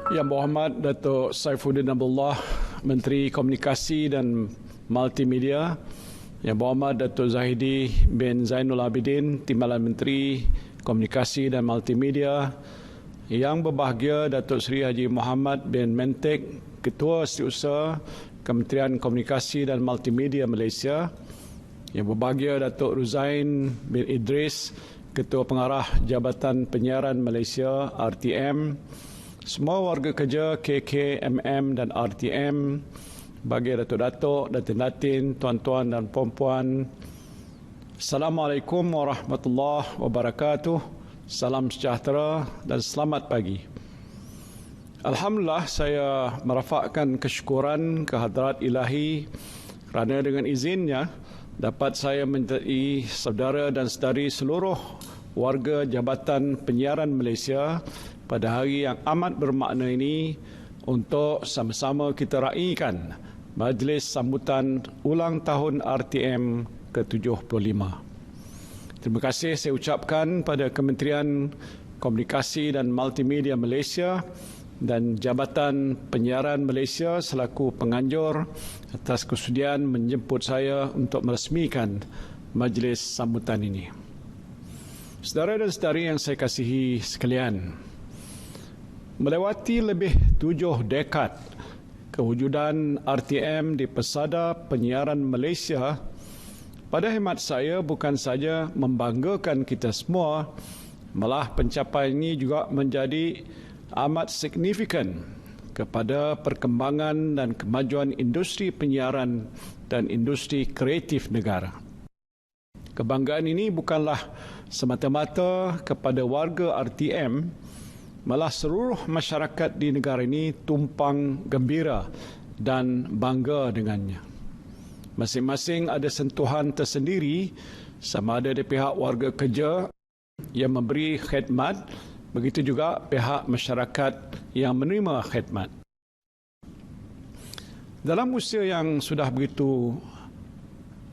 Yang Berhormat Datuk Saifuddin Abdullah, Menteri Komunikasi dan Multimedia. Yang Berhormat Datuk Zahidi bin Zainul Abidin, Timbalan Menteri Komunikasi dan Multimedia. Yang berbahagia Datuk Seri Haji Muhammad bin Mentek, Ketua Setiausaha Kementerian Komunikasi dan Multimedia Malaysia. Yang berbahagia Datuk Ruzain bin Idris, Ketua Pengarah Jabatan Penyiaran Malaysia RTM. Semua warga kerja KKMM dan RTM, bagi Datuk-Datuk, Datin-Datin, Tuan-Tuan dan Puan-Puan. Assalamualaikum warahmatullahi wabarakatuh. Salam sejahtera dan selamat pagi. Alhamdulillah, saya merafakkan kesyukuran kehadrat ilahi kerana dengan izinnya dapat saya menjadi saudara dan saudari seluruh warga Jabatan Penyiaran Malaysia pada hari yang amat bermakna ini untuk sama-sama kita raikan majlis sambutan ulang tahun RTM ke-75. Terima kasih saya ucapkan pada Kementerian Komunikasi dan Multimedia Malaysia dan Jabatan Penyiaran Malaysia selaku penganjur atas kesudian menjemput saya untuk meresmikan majlis sambutan ini. Saudara dan saudari yang saya kasihi sekalian, melewati lebih 7 dekad kewujudan RTM di pesada penyiaran Malaysia, pada hemat saya bukan saja membanggakan kita semua, malah pencapaian ini juga menjadi amat signifikan kepada perkembangan dan kemajuan industri penyiaran dan industri kreatif negara. Kebanggaan ini bukanlah semata-mata kepada warga RTM, malah seluruh masyarakat di negara ini tumpang gembira dan bangga dengannya. Masing-masing ada sentuhan tersendiri, sama ada dari pihak warga kerja yang memberi khidmat, begitu juga pihak masyarakat yang menerima khidmat. Dalam usia yang sudah begitu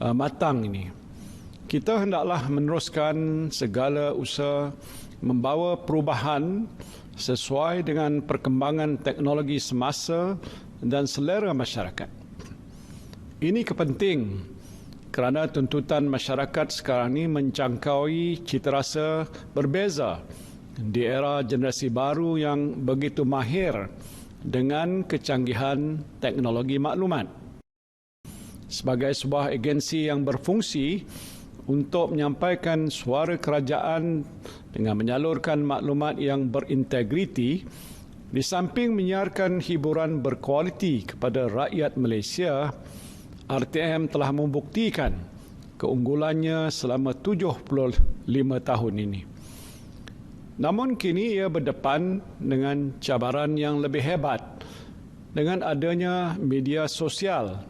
matang ini, kita hendaklah meneruskan segala usaha membawa perubahan sesuai dengan perkembangan teknologi semasa dan selera masyarakat. Ini kepenting kerana tuntutan masyarakat sekarang ini mencangkaui citarasa berbeza di era generasi baru yang begitu mahir dengan kecanggihan teknologi maklumat. Sebagai sebuah agensi yang berfungsi untuk menyampaikan suara kerajaan dengan menyalurkan maklumat yang berintegriti, di samping menyiarkan hiburan berkualiti kepada rakyat Malaysia, RTM telah membuktikan keunggulannya selama 75 tahun ini. Namun kini ia berdepan dengan cabaran yang lebih hebat dengan adanya media sosial,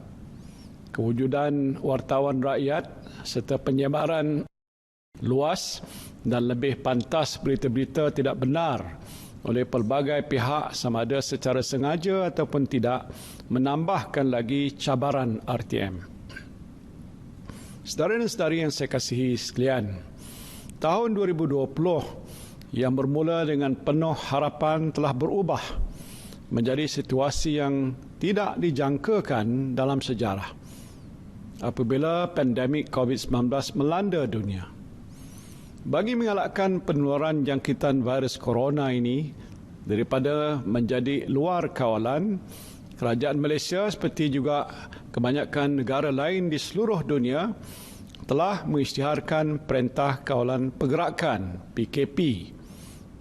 kewujudan wartawan rakyat serta penyebaran luas dan lebih pantas berita-berita tidak benar oleh pelbagai pihak sama ada secara sengaja ataupun tidak, menambahkan lagi cabaran RTM. Saudara dan saudari yang saya kasihi sekalian, tahun 2020 yang bermula dengan penuh harapan telah berubah menjadi situasi yang tidak dijangkakan dalam sejarah apabila pandemik COVID-19 melanda dunia. Bagi mengelakkan penularan jangkitan virus corona ini daripada menjadi luar kawalan, kerajaan Malaysia seperti juga kebanyakan negara lain di seluruh dunia telah mengisytiharkan Perintah Kawalan Pergerakan PKP.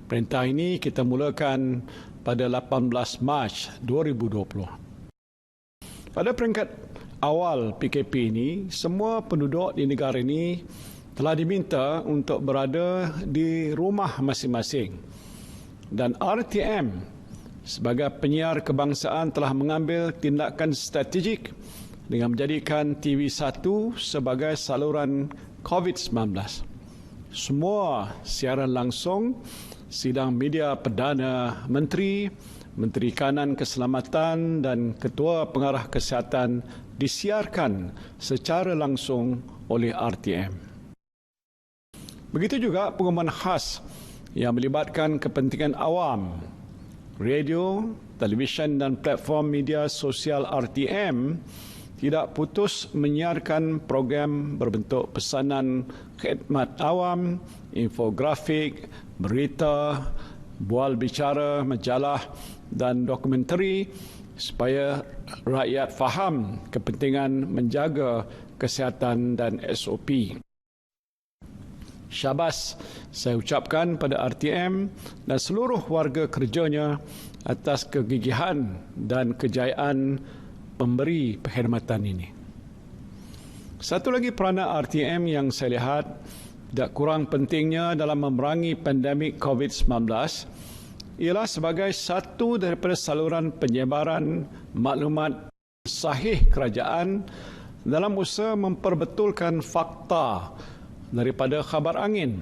Perintah ini kita mulakan pada 18 Mac 2020. Pada peringkat awal PKP ini, semua penduduk di negara ini telah diminta untuk berada di rumah masing-masing. Dan RTM sebagai penyiar kebangsaan telah mengambil tindakan strategik dengan menjadikan TV1 sebagai saluran COVID-19. Semua siaran langsung, sidang media Perdana Menteri, Menteri Kanan Keselamatan dan Ketua Pengarah Kesihatan disiarkan secara langsung oleh RTM. Begitu juga pengumuman khas yang melibatkan kepentingan awam radio, televisyen dan platform media sosial RTM tidak putus menyiarkan program berbentuk pesanan khidmat awam, infografik, berita, bual bicara, majalah dan dokumentari supaya rakyat faham kepentingan menjaga kesihatan dan SOP. Syabas saya ucapkan pada RTM dan seluruh warga kerjanya atas kegigihan dan kejayaan pemberi perkhidmatan ini. Satu lagi peranan RTM yang saya lihat tidak kurang pentingnya dalam memerangi pandemik COVID-19 ialah sebagai satu daripada saluran penyebaran maklumat sahih kerajaan dalam usaha memperbetulkan fakta daripada khabar angin,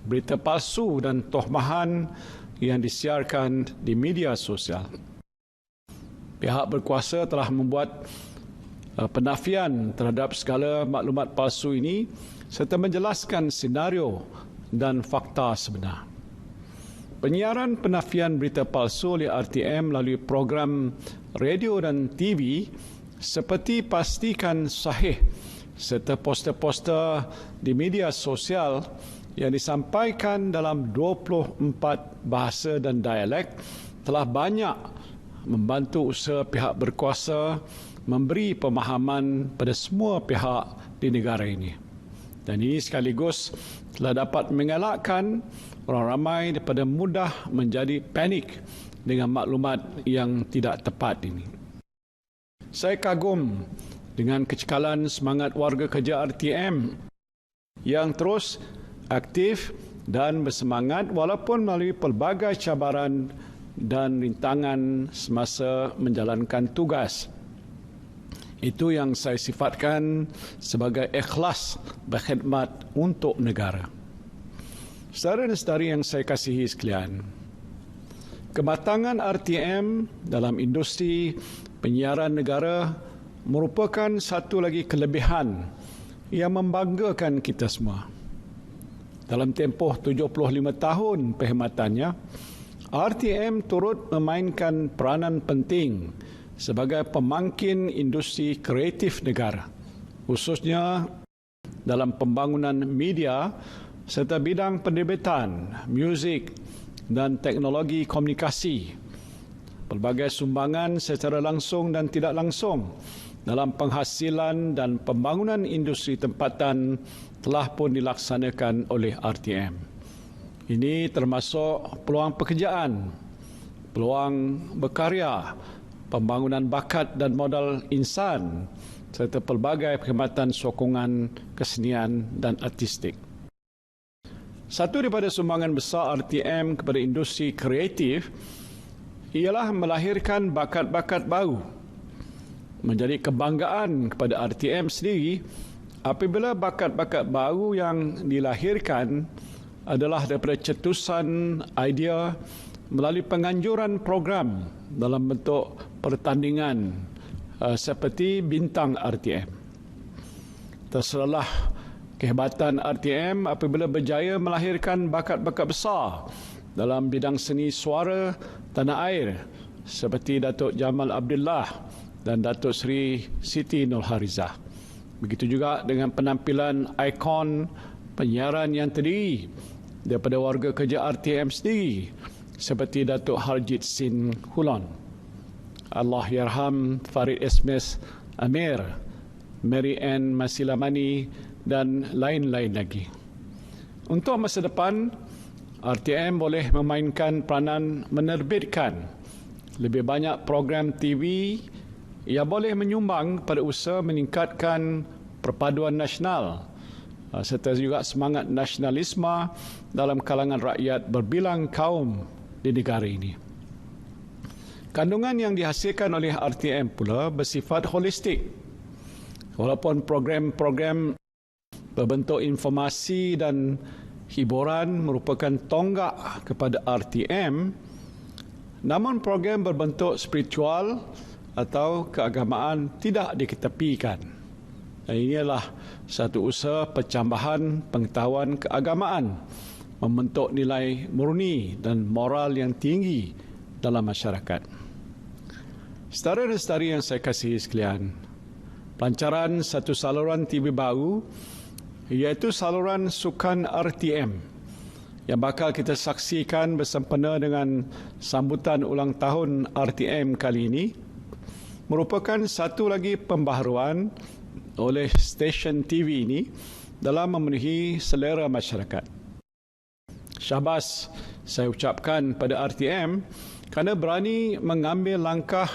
berita palsu dan tohmahan yang disiarkan di media sosial. Pihak berkuasa telah membuat penafian terhadap segala maklumat palsu ini serta menjelaskan senario dan fakta sebenar. Penyiaran penafian berita palsu oleh RTM melalui program radio dan TV seperti pastikan sahih serta poster-poster di media sosial yang disampaikan dalam 24 bahasa dan dialek telah banyak membantu usaha pihak berkuasa memberi pemahaman pada semua pihak di negara ini. Dan ini sekaligus telah dapat mengelakkan orang ramai daripada mudah menjadi panik dengan maklumat yang tidak tepat ini. Saya kagum dengan kecekalan semangat warga kerja RTM yang terus aktif dan bersemangat walaupun melalui pelbagai cabaran dan rintangan semasa menjalankan tugas. Itu yang saya sifatkan sebagai ikhlas berkhidmat untuk negara. Saudara dan saudari yang saya kasihi sekalian, kematangan RTM dalam industri penyiaran negara merupakan satu lagi kelebihan yang membanggakan kita semua. Dalam tempoh 75 tahun perkhidmatannya, RTM turut memainkan peranan penting sebagai pemangkin industri kreatif negara, khususnya dalam pembangunan media serta bidang penerbitan, muzik dan teknologi komunikasi. Pelbagai sumbangan secara langsung dan tidak langsung dalam penghasilan dan pembangunan industri tempatan telah pun dilaksanakan oleh RTM. Ini termasuk peluang pekerjaan, peluang berkarya, pembangunan bakat dan modal insan serta pelbagai perkhidmatan sokongan kesenian dan artistik. Satu daripada sumbangan besar RTM kepada industri kreatif ialah melahirkan bakat-bakat baru. Menjadi kebanggaan kepada RTM sendiri apabila bakat-bakat baru yang dilahirkan adalah daripada cetusan idea melalui penganjuran program dalam bentuk pertandingan seperti bintang RTM. Terserahlah kehebatan RTM apabila berjaya melahirkan bakat-bakat besar dalam bidang seni suara tanah air seperti Datuk Jamal Abdullah dan Datuk Seri Siti Nurhalizah. Begitu juga dengan penampilan ikon penyiaran yang terdiri daripada warga kerja RTM sendiri seperti Datuk Harjit Sin Hulon, Allah Yarham Farid Esmes Amir, Mary Ann Masilamani dan lain-lain lagi. Untuk masa depan, RTM boleh memainkan peranan menerbitkan lebih banyak program TV yang boleh menyumbang pada usaha meningkatkan perpaduan nasional serta juga semangat nasionalisme dalam kalangan rakyat berbilang kaum di negara ini. Kandungan yang dihasilkan oleh RTM pula bersifat holistik. Walaupun program-program berbentuk informasi dan hiburan merupakan tonggak kepada RTM, namun program berbentuk spiritual atau keagamaan tidak diketepikan. Dan inilah satu usaha pencambahan pengetahuan keagamaan, membentuk nilai murni dan moral yang tinggi dalam masyarakat. Saudara dan saudari yang saya kasihi sekalian, pelancaran satu saluran TV baru iaitu saluran sukan RTM yang bakal kita saksikan bersempena dengan sambutan ulang tahun RTM kali ini merupakan satu lagi pembaharuan oleh stesen TV ini dalam memenuhi selera masyarakat. Syabas saya ucapkan pada RTM kerana berani mengambil langkah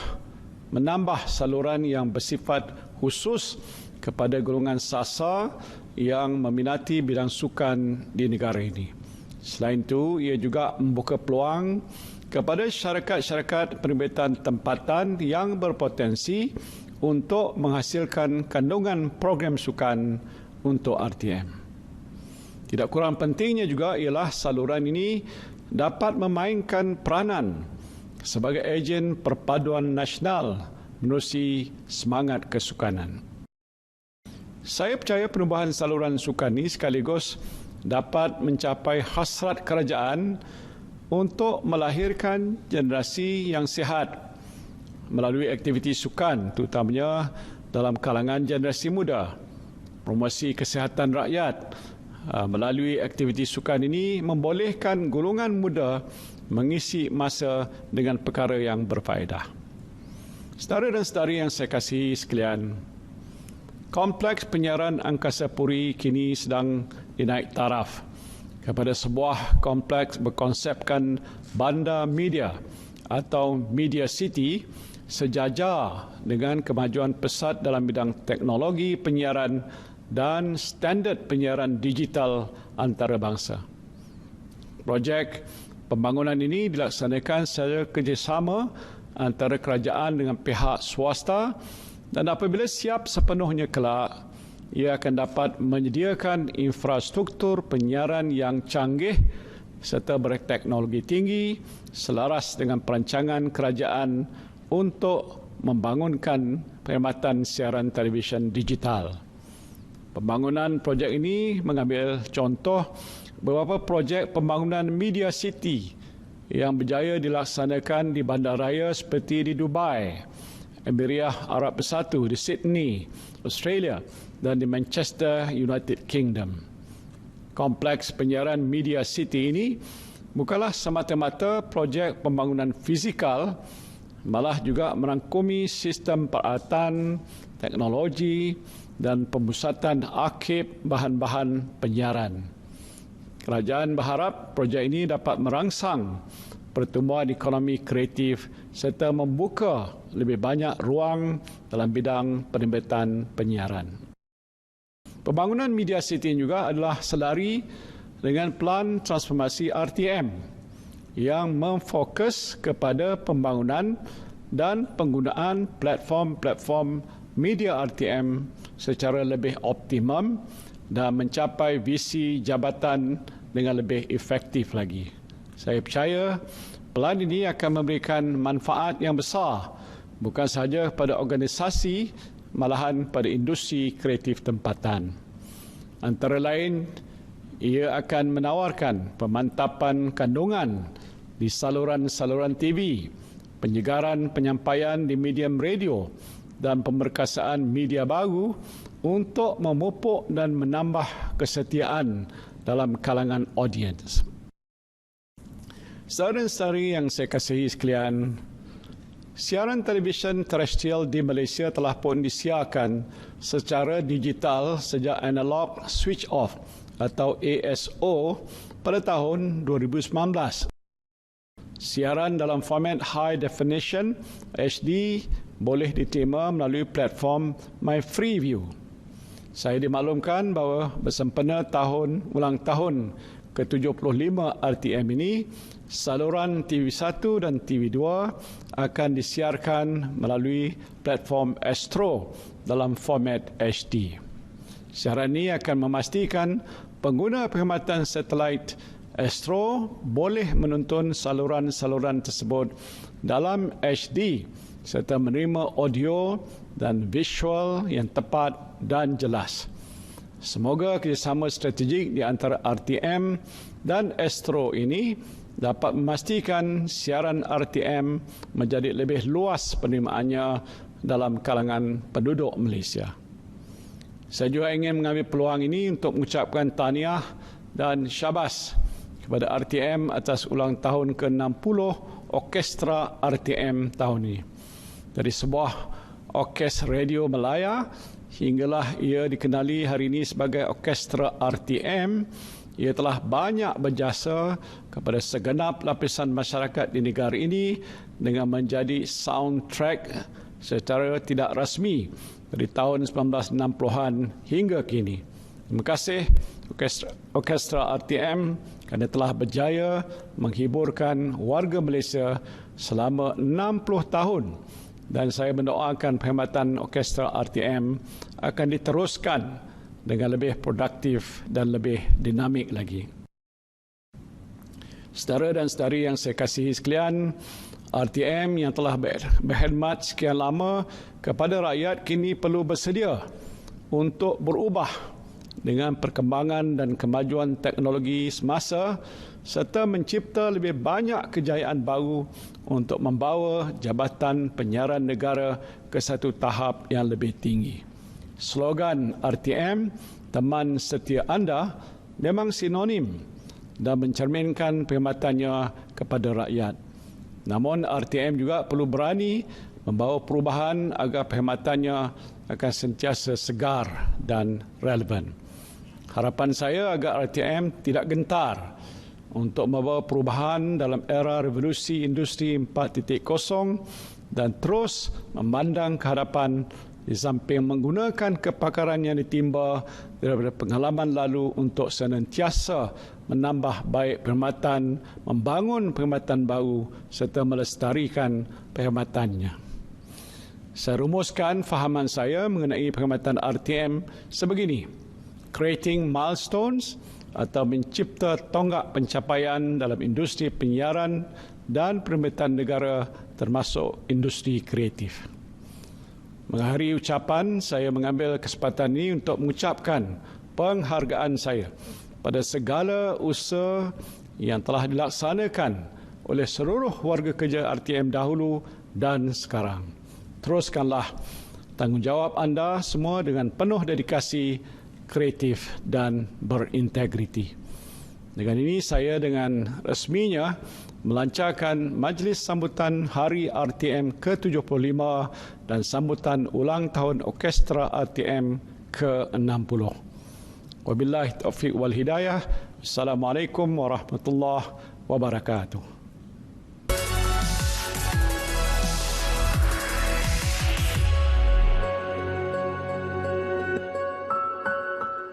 menambah saluran yang bersifat khusus kepada golongan sasar yang meminati bidang sukan di negara ini. Selain itu, ia juga membuka peluang kepada syarikat-syarikat penerbitan tempatan yang berpotensi untuk menghasilkan kandungan program sukan untuk RTM. Tidak kurang pentingnya juga ialah saluran ini dapat memainkan peranan sebagai ejen perpaduan nasional menerusi semangat kesukanan. Saya percaya perubahan saluran sukan ini sekaligus dapat mencapai hasrat kerajaan untuk melahirkan generasi yang sihat melalui aktiviti sukan, terutamanya dalam kalangan generasi muda. Promosi kesihatan rakyat melalui aktiviti sukan ini membolehkan golongan muda mengisi masa dengan perkara yang berfaedah. Saudara dan saudari yang saya kasihi sekalian, kompleks penyiaran Angkasa Puri kini sedang dinaik taraf kepada sebuah kompleks berkonsepkan bandar media atau Media City sejajar dengan kemajuan pesat dalam bidang teknologi penyiaran dan standard penyiaran digital antarabangsa. Projek pembangunan ini dilaksanakan secara kerjasama antara kerajaan dengan pihak swasta dan apabila siap sepenuhnya kelak, ia akan dapat menyediakan infrastruktur penyiaran yang canggih serta berteknologi tinggi selaras dengan perancangan kerajaan untuk membangunkan perkhidmatan siaran televisyen digital. Pembangunan projek ini mengambil contoh beberapa projek pembangunan Media City yang berjaya dilaksanakan di bandaraya seperti di Dubai, Emirates Arab Bersatu, di Sydney, Australia dan di Manchester, United Kingdom. Kompleks penyiaran Media City ini bukanlah semata-mata projek pembangunan fizikal, malah juga merangkumi sistem peralatan, teknologi dan pemusatan arsip bahan-bahan penyiaran. Kerajaan berharap projek ini dapat merangsang pertumbuhan ekonomi kreatif serta membuka lebih banyak ruang dalam bidang penerbitan penyiaran. Pembangunan Media City juga adalah selari dengan pelan transformasi RTM yang memfokus kepada pembangunan dan penggunaan platform-platform media RTM secara lebih optimum dan mencapai visi jabatan dengan lebih efektif lagi. Saya percaya pelan ini akan memberikan manfaat yang besar bukan sahaja pada organisasi, malahan pada industri kreatif tempatan. Antara lain, ia akan menawarkan pemantapan kandungan di saluran-saluran TV, penyegaran penyampaian di medium radio dan pemerkasaan media baru untuk memupuk dan menambah kesetiaan dalam kalangan audiens. Saudara dan saudari yang saya kasihi sekalian, siaran televisyen terestrial di Malaysia telah pun disiarkan secara digital sejak analog switch off atau ASO pada tahun 2019. Siaran dalam format High Definition HD boleh diterima melalui platform MyFreeView. Saya dimaklumkan bahawa bersempena ulang tahun ke-75 RTM ini, saluran TV1 dan TV2 akan disiarkan melalui platform Astro dalam format HD. Siaran ini akan memastikan pengguna perkhidmatan satelit Astro boleh menonton saluran-saluran tersebut dalam HD serta menerima audio dan visual yang tepat dan jelas. Semoga kerjasama strategik di antara RTM dan Astro ini dapat memastikan siaran RTM menjadi lebih luas penerimaannya dalam kalangan penduduk Malaysia. Saya juga ingin mengambil peluang ini untuk mengucapkan tahniah dan syabas kepada RTM atas ulang tahun ke-60 Orkestra RTM tahun ini. Dari sebuah orkes radio Malaya hinggalah ia dikenali hari ini sebagai Orkestra RTM, ia telah banyak berjasa kepada segenap lapisan masyarakat di negara ini dengan menjadi soundtrack secara tidak rasmi dari tahun 1960-an hingga kini. Terima kasih Orkestra RTM kerana telah berjaya menghiburkan warga Malaysia selama 60 tahun, dan saya mendoakan perkhidmatan Orkestra RTM akan diteruskan dengan lebih produktif dan lebih dinamik lagi. Saudara dan saudari yang saya kasihi sekalian, RTM yang telah berkhidmat sekian lama kepada rakyat kini perlu bersedia untuk berubah dengan perkembangan dan kemajuan teknologi semasa serta mencipta lebih banyak kejayaan baru untuk membawa Jabatan Penyiaran Negara ke satu tahap yang lebih tinggi. Slogan RTM, teman setia anda, memang sinonim dan mencerminkan perkhidmatannya kepada rakyat. Namun RTM juga perlu berani membawa perubahan agar perkhidmatannya akan sentiasa segar dan relevan. Harapan saya agar RTM tidak gentar untuk membawa perubahan dalam era revolusi industri 4.0 dan terus memandang ke hadapan di samping menggunakan kepakaran yang ditimba daripada pengalaman lalu untuk senantiasa menambah baik perkhidmatan, membangun perkhidmatan baru serta melestarikan perkhidmatannya. Saya rumuskan fahaman saya mengenai perkhidmatan RTM sebegini: creating milestones atau mencipta tonggak pencapaian dalam industri penyiaran dan perkhidmatan negara termasuk industri kreatif. Mengakhiri ucapan, saya mengambil kesempatan ini untuk mengucapkan penghargaan saya pada segala usaha yang telah dilaksanakan oleh seluruh warga kerja RTM dahulu dan sekarang. Teruskanlah tanggungjawab anda semua dengan penuh dedikasi, kreatif dan berintegriti. Dengan ini saya dengan resminya melancarkan majlis sambutan Hari RTM ke-75 dan sambutan ulang tahun Orkestra RTM ke-60. Wabillahi taufiq wal hidayah. Assalamualaikum warahmatullahi wabarakatuh.